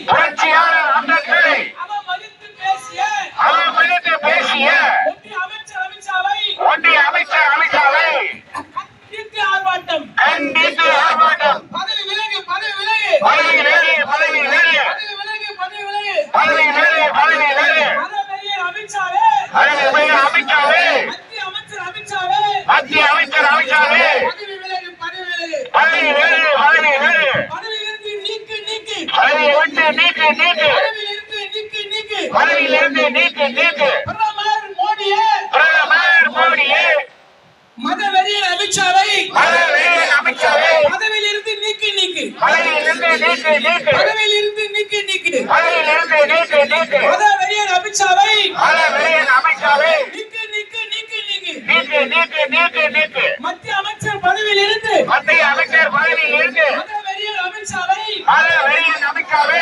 புரட்சியாளர் அம்பேத்கரை அவமதித்து பேசிய ஒன்றிய அமைச்சர் அமித்ஷாவை கண்டித்து ஆர்ப்பாட்டம். பதவி விலகு பதவி விலகு பதவி விலகு பதவி விலகு பதவி விலகு பதவி விலகு பதவி விலகு பதவி விலகு மதவெறியர் அமித்ஷாவே அமித்ஷாவே மத்திய அமைச்சர் அமித்ஷாவே பதவி விலகு பதவி விலகு பதவி விலகு பதவி விலகு பதவியிலிருந்து நீக்கு நீக்கு பதவியை விட்டு நீக்கு நீக்கு பதவியிலிருந்து நீக்கு நீக்கு பதவியிலிருந்து நீக்கு நீக்கு பிரதமர் மோடியே பிரதமர் மோடியே மதவெறியர் அமித்ஷாவை அமித்ஷாவை பதவியிலிருந்து நீக்கு நீக்கு பதவியிலிருந்து நீக்கு நீக்கு பதவியிலிருந்து நீக்கு நீக்கு பதவியிலிருந்து நீக்கு நீக்கு